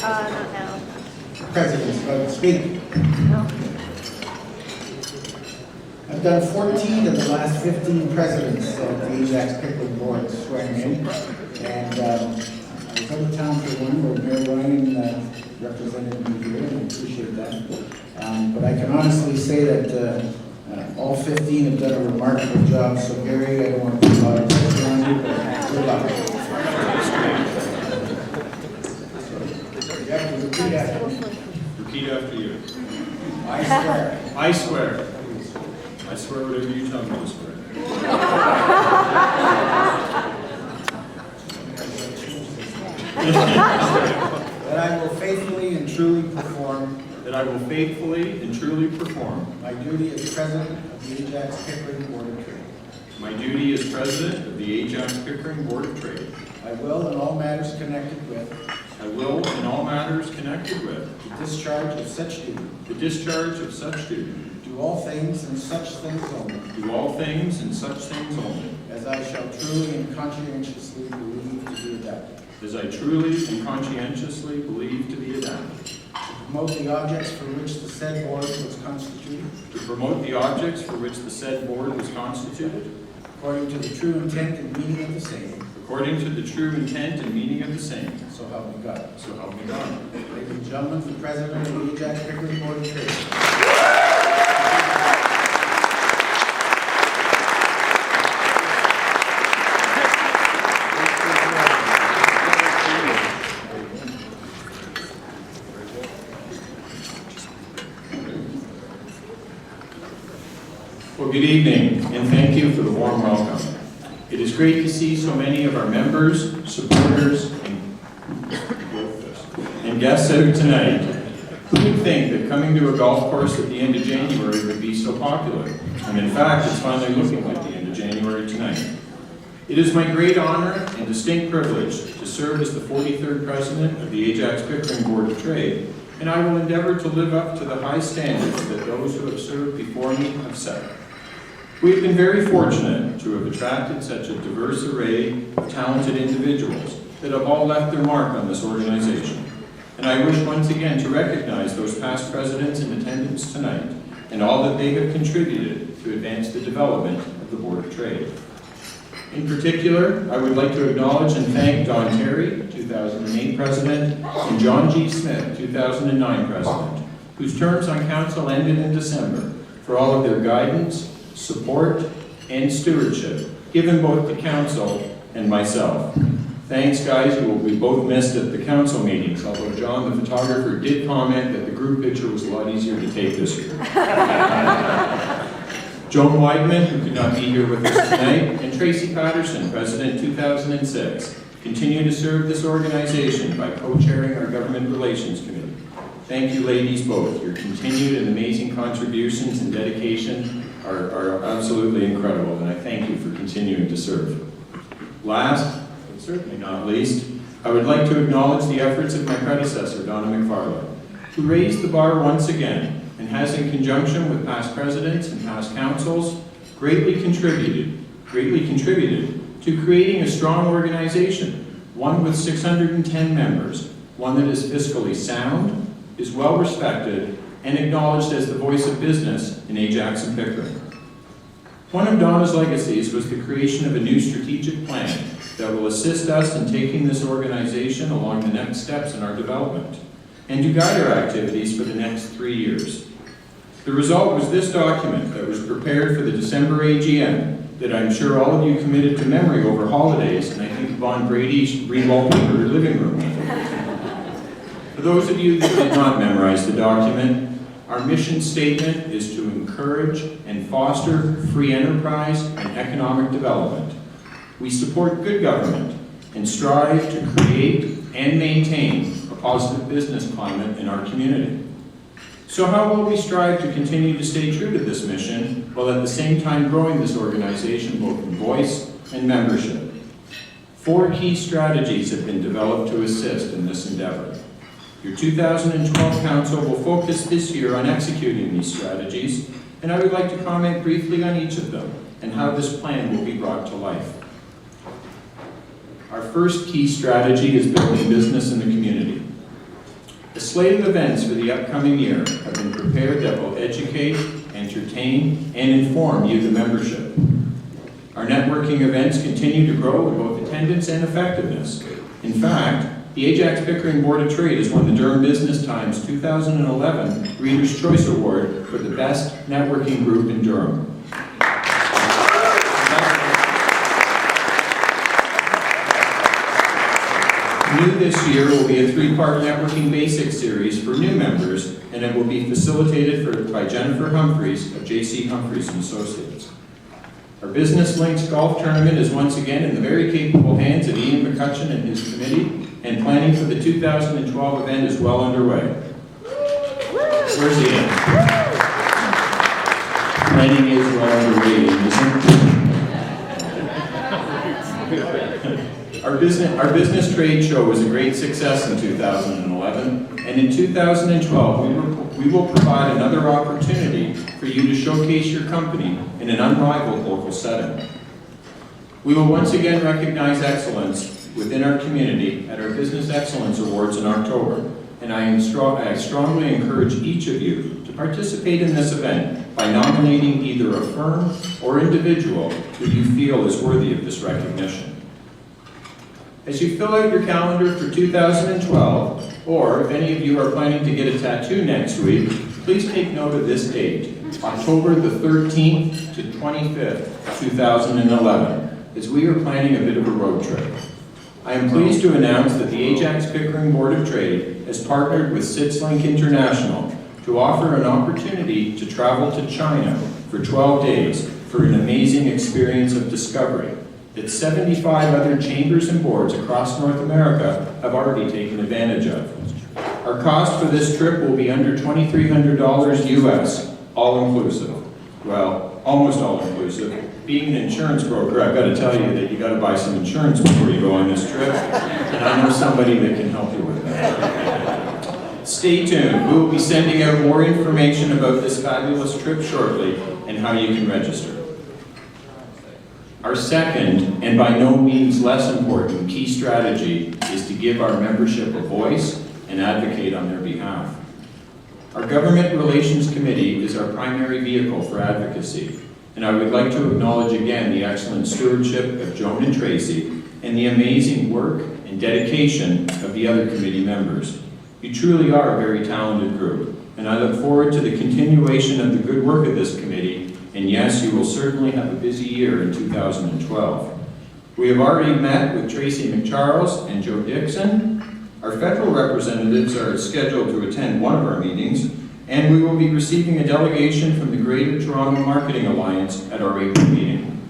Not now. President's about to speak. No. I've done 14 of the last 15 presidents of the Ajax Pickering Board swearing in. And I was out of town for one where Mayor Ryan represented me here, and I appreciate that. But I can honestly say that all 15 have done a remarkable job. So Gary, I don't want to put a lot of pressure on you, but good luck. You have to repeat after me. Repeat after you. I swear. I swear. I swear whatever you tell me to swear. That I will faithfully and truly perform That I will faithfully and truly perform my duty as President of the Ajax Pickering Board of Trade. my duty as President of the Ajax Pickering Board of Trade. I will, in all matters connected with I will, in all matters connected with the discharge of such duty, the discharge of such duty, do all things and such things only, do all things and such things only, as I shall truly and conscientiously believe to be adapted. as I truly and conscientiously believe to be adapted. To promote the objects for which the said board was constituted, To promote the objects for which the said board was constituted, according to the true intent and meaning of the same, according to the true intent and meaning of the same. so help me God. So help me God. Ladies and gentlemen, the President of the Ajax Pickering Board of Trade. Well, good evening, and thank you for the warm welcome. It is great to see so many of our members, supporters, and guests out tonight. Who would think that coming to a golf course at the end of January would be so popular? And in fact, it's finally looking like the end of January tonight. It is my great honor and distinct privilege to serve as the 43rd President of the Ajax Pickering Board of Trade, and I will endeavor to live up to the high standards that those who have served before me have set. We have been very fortunate to have attracted such a diverse array of talented individuals that have all left their mark on this organization. And I wish once again to recognize those past presidents in attendance tonight and all that they have contributed to advance the development of the Board of Trade. In particular, I would like to acknowledge and thank Don Terry, 2008 President, and John G. Smith, 2009 President, whose terms on council ended in December, for all of their guidance, support, and stewardship, given both the council and myself. Thanks, guys. You will be both missed at the council meetings, although John, the photographer, did comment that the group picture was a lot easier to take this year. Joan Weidman, who could not be here with us tonight, and Tracy Patterson, President 2006, continue to serve this organization by co-chairing our Government Relations Committee. Thank you, ladies, both. Your continued and amazing contributions and dedication are absolutely incredible, and I thank you for continuing to serve. Last, but certainly not least, I would like to acknowledge the efforts of my predecessor, Donna McFarlane, who raised the bar once again and has, in conjunction with past presidents and past councils, greatly contributed to creating a strong organization, one with 610 members, one that is fiscally sound, is well respected, and acknowledged as the voice of business in Ajax and Pickering. One of Donna's legacies was the creation of a new strategic plan that will assist us in taking this organization along the next steps in our development and to guide our activities for the next 3 years. The result was this document that was prepared for the December AGM that I'm sure all of you committed to memory over holidays, and I think Yvonne Brady revaulted her living room. For those of you that did not memorize the document, our mission statement is to encourage and foster free enterprise and economic development. We support good government and strive to create and maintain a positive business climate in our community. So how will we strive to continue to stay true to this mission while at the same time growing this organization both in voice and membership? 4 key strategies have been developed to assist in this endeavor. Your 2012 Council will focus this year on executing these strategies, and I would like to comment briefly on each of them and how this plan will be brought to life. Our first key strategy is building business in the community. slate of events for the upcoming year have been prepared that will educate, entertain, and inform you, the membership. Our networking events continue to grow in both attendance and effectiveness. In fact, the Ajax Pickering Board of Trade has won the Durham Business Times 2011 Reader's Choice Award for the best networking group in Durham. New this year will be a 3-part networking basics series for new members, and it will be facilitated by Jennifer Humphreys of J.C. Humphreys & Associates. Our Business Links Golf Tournament is once again in the very capable hands of Ian McCutcheon and his committee, and planning for the 2012 event is well underway. Where's Ian? Planning is well underway, isn't it? Our business trade show was a great success in 2011, and in 2012 we will provide another opportunity for you to showcase your company in an unrivaled local setting. We will once again recognize excellence within our community at our Business Excellence Awards in October, and I strongly encourage each of you to participate in this event by nominating either a firm or individual who you feel is worthy of this recognition. As you fill out your calendar for 2012, or if any of you are planning to get a tattoo next week, please take note of this date, October the 13th to 25th, 2011, as we are planning a bit of a road trip. I am pleased to announce that the Ajax Pickering Board of Trade has partnered with SITSLink International to offer an opportunity to travel to China for 12 days for an amazing experience of discovery that 75 other chambers and boards across North America have already taken advantage of. Our cost for this trip will be under $2,300 US, all inclusive. Well, almost all inclusive. Being an insurance broker, I've got to tell you that you got to buy some insurance before you go on this trip, and I know somebody that can help you with that. Stay tuned. We will be sending out more information about this fabulous trip shortly and how you can register. Our second, and by no means less important, key strategy is to give our membership a voice and advocate on their behalf. Our Government Relations Committee is our primary vehicle for advocacy, and I would like to acknowledge again the excellent stewardship of Joan and Tracy and the amazing work and dedication of the other committee members. You truly are a very talented group, and I look forward to the continuation of the good work of this committee. And yes, you will certainly have a busy year in 2012. We have already met with Tracy McCharles and Joe Dixon. Our federal representatives are scheduled to attend one of our meetings, and we will be receiving a delegation from the Greater Toronto Marketing Alliance at our April meeting.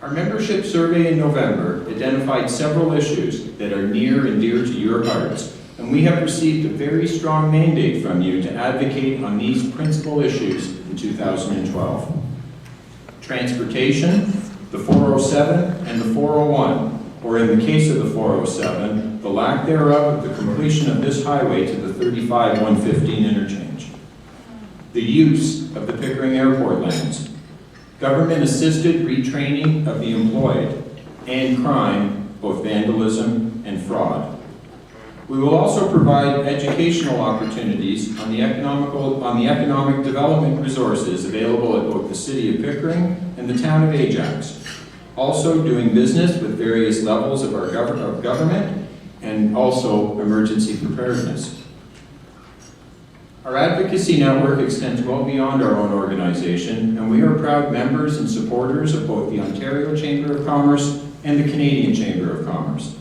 Our membership survey in November identified several issues that are near and dear to your hearts, and we have received a very strong mandate from you to advocate on these principal issues in 2012. Transportation, the 407 and the 401, or in the case of the 407, the lack thereof of the completion of this highway to the 35-115 interchange. The use of the Pickering Airport lands, government-assisted retraining of the employed, and crime, both vandalism and fraud. We will also provide educational opportunities on the economic development resources available at both the City of Pickering and the Town of Ajax. Also doing business with various levels of our government and also emergency preparedness. Our advocacy network extends well beyond our own organization, and we are proud members and supporters of both the Ontario Chamber of Commerce and the Canadian Chamber of Commerce.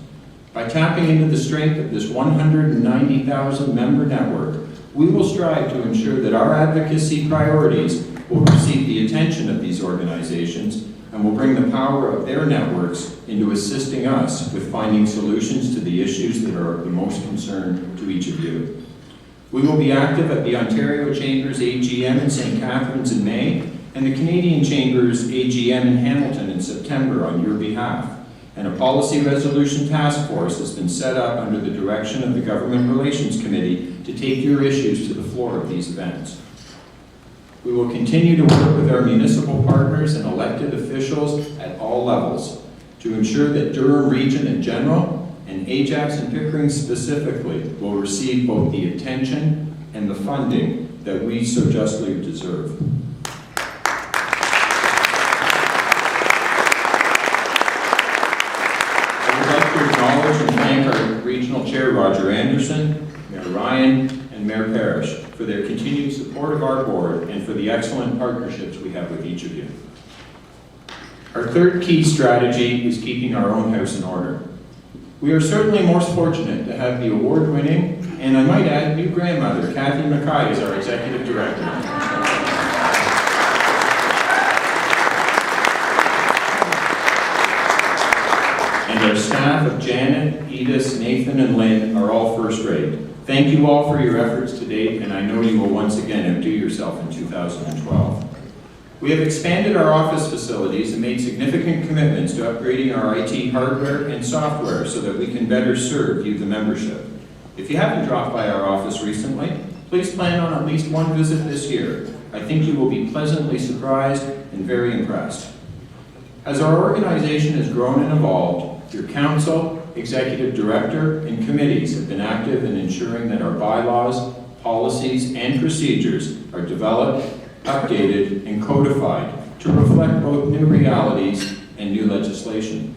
By tapping into the strength of this 190,000 member network, we will strive to ensure that our advocacy priorities will receive the attention of these organizations and will bring the power of their networks into assisting us with finding solutions to the issues that are of the most concern to each of you. We will be active at the Ontario Chamber's AGM in St. Catharines in May and the Canadian Chamber's AGM in Hamilton in September on your behalf. And a policy resolution task force has been set up under the direction of the Government Relations Committee to take your issues to the floor of these events. We will continue to work with our municipal partners and elected officials at all levels to ensure that Durham Region in general and and Ajax and Pickering specifically will receive both the attention and the funding that we so justly deserve. I would like to acknowledge and thank our Regional Chair Roger Anderson, Mayor Ryan, and Mayor Parrish for their continued support of our board and for the excellent partnerships we have with each of you. Our third key strategy is keeping our own house in order. We are certainly most fortunate to have the award-winning, and I might add, new grandmother, Kathleen Wynn, as our Executive Director. And our staff of Janet, Edith, Nathan, and Lynn are all first-rate. Thank you all for your efforts to date, and I know you will once again outdo yourself in 2012. We have expanded our office facilities and made significant commitments to upgrading our IT hardware and software so that we can better serve you, the membership. If you haven't dropped by our office recently, please plan on at least one visit this year. I think you will be pleasantly surprised and very impressed. As our organization has grown and evolved, your council, executive director, and committees have been active in ensuring that our bylaws, policies, and procedures are developed, updated, and codified to reflect both new realities and new legislation.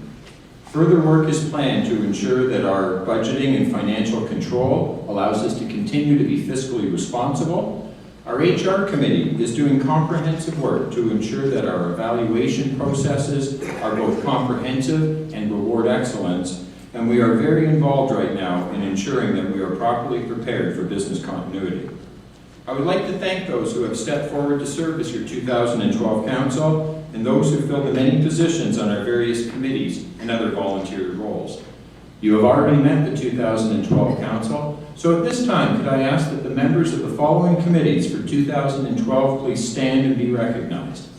Further work is planned to ensure that our budgeting and financial control allows us to continue to be fiscally responsible. Our HR committee is doing comprehensive work to ensure that our evaluation processes are both comprehensive and reward excellence, and we are very involved right now in ensuring that we are properly prepared for business continuity. I would like to thank those who have stepped forward to serve as your 2012 council and those who filled the many positions on our various committees and other volunteer roles. You have already met the 2012 council, so at this time could I ask that the members of the following committees for 2012 please stand and be recognized.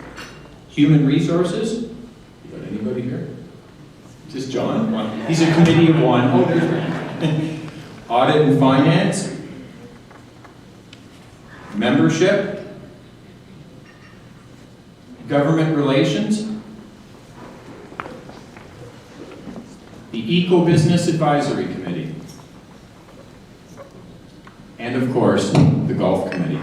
Human Resources, you got anybody here? Just John, he's a committee of one. Oh, there's one. Audit and Finance, Membership, Government Relations, the Eco-Business Advisory Committee, and of course, the Golf Committee.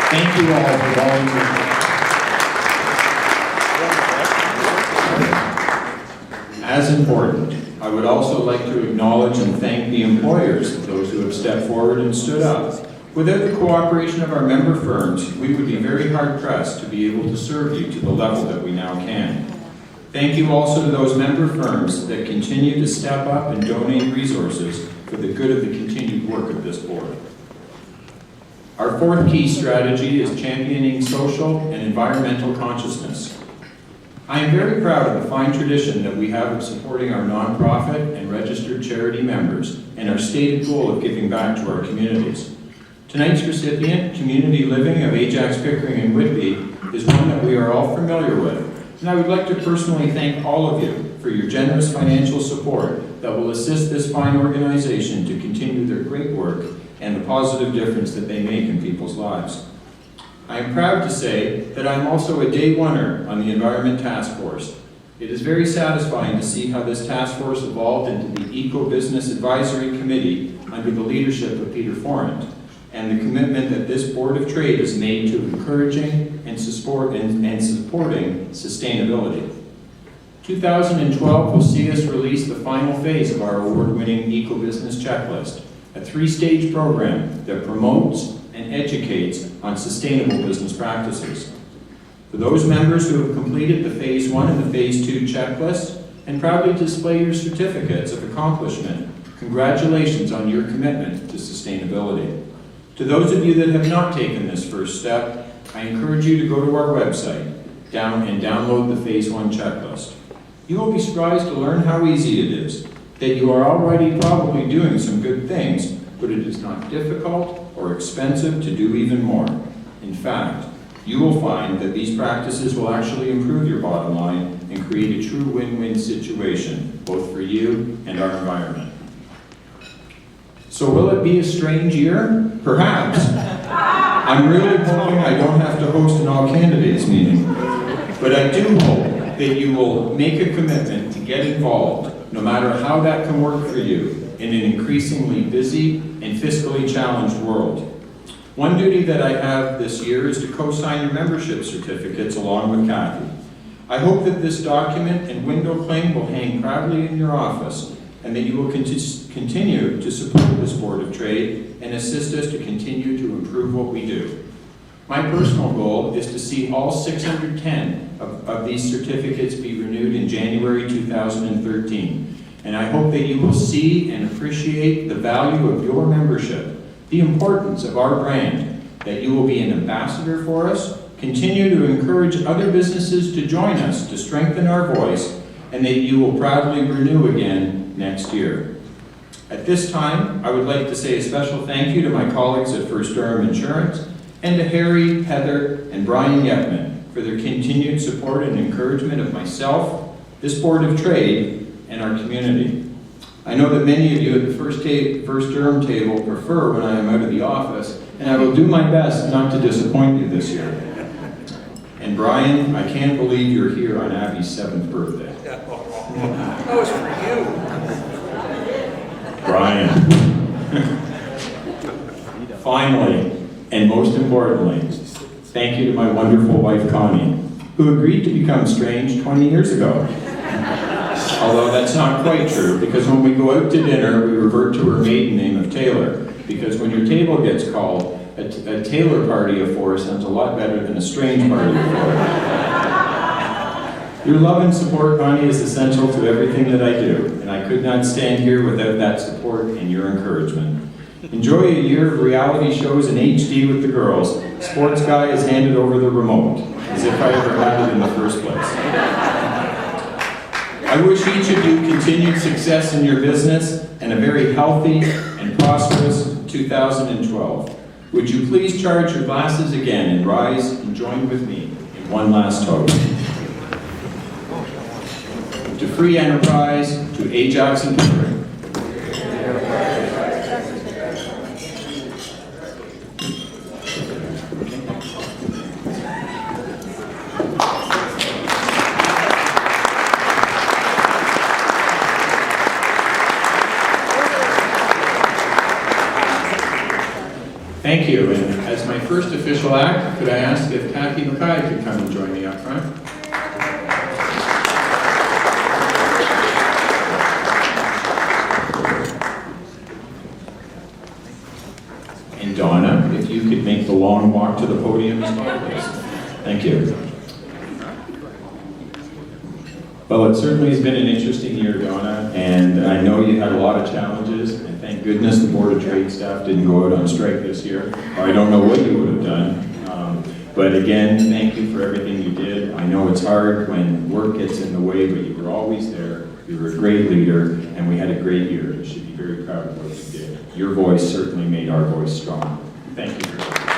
Thank you all for volunteering. As important, I would also like to acknowledge and thank the employers, those who have stepped forward and stood up. Without the cooperation of our member firms, we would be very hard-pressed to be able to serve you to the level that we now can. Thank you also to those member firms that continue to step up and donate resources for the good of the continued work of this board. Our fourth key strategy is championing social and environmental consciousness. I am very proud of the fine tradition that we have of supporting our nonprofit and registered charity members and our stated goal of giving back to our communities. Tonight's recipient, Community Living of Ajax, Pickering, and Whitby, is one that we are all familiar with, and I would like to personally thank all of you for your generous financial support that will assist this fine organization to continue their great work and the positive difference that they make in people's lives. I am proud to say that I am also a day oneer on the Environment Task Force. It is very satisfying to see how this task force evolved into the Eco-Business Advisory Committee under the leadership of Peter Forant, and the commitment that this Board of Trade has made to encouraging and supporting sustainability. 2012 will see us release the final phase of our award-winning Eco-Business Checklist, a three-stage program that promotes and educates on sustainable business practices. For those members who have completed the Phase 1 and the Phase 2 checklists and proudly display your certificates of accomplishment, congratulations on your commitment to sustainability. To those of you that have not taken this first step, I encourage you to go to our website and download the Phase 1 checklist. You will be surprised to learn how easy it is, that you are already probably doing some good things, but it is not difficult or expensive to do even more. In fact, you will find that these practices will actually improve your bottom line and create a true win-win situation, both for you and our environment. So will it be a strange year? Perhaps. I'm really hoping I don't have to host an all-candidates meeting, but I do hope that you will make a commitment to get involved, no matter how that can work for you, in an increasingly busy and fiscally challenged world. One duty that I have this year is to co-sign your membership certificates along with Kathy. I hope that this document and window claim will hang proudly in your office, and that you will continue to support this Board of Trade and assist us to continue to improve what we do. My personal goal is to see all 610 of these certificates be renewed in January 2013. And I hope that you will see and appreciate the value of your membership, the importance of our brand, that you will be an ambassador for us, continue to encourage other businesses to join us to strengthen our voice, and that you will proudly renew again next year. At this time, I would like to say a special thank you to my colleagues at First Durham Insurance, and to Harry, Heather, and Brian Yetman for their continued support and encouragement of myself, this Board of Trade, and our community. I know that many of you at the First Durham table prefer when I am out of the office, and I will do my best not to disappoint you this year. And Brian, I can't believe you're here on Abby's 7th birthday. That was for you. Brian. Finally, and most importantly, thank you to my wonderful wife, Connie, who agreed to become strange 20 years ago. Although that's not quite true, because when we go out to dinner, we revert to her maiden name of Taylor, because when your table gets called, a Taylor party of 4 sounds a lot better than a strange party of 4. Your love and support, Connie, is essential to everything that I do, and I could not stand here without that support and your encouragement. Enjoy a year of reality shows in HD with the girls. Sports Guy has handed over the remote, as if I ever had it in the first place. I wish each of you continued success in your business and a very healthy and prosperous 2012. Would you please charge your glasses again and rise and join with me in one last toast. To free enterprise, to Ajax and Pickering. Thank you, and as my first official act, could I ask if Kathy Mackay could come and join me up front? And Donna, if you could make the long walk to the podium as well, please. Thank you. Well, it certainly has been an interesting year, Donna, and I know you had a lot of challenges, and thank goodness the Board of Trade staff didn't go out on strike this year. I don't know what you would have done, but again, thank you for everything you did. I know it's hard when work gets in the way, but you were always there. You were a great leader, and we had a great year. You should be very proud of what you did. Your voice certainly made our voice strong. Thank you very much.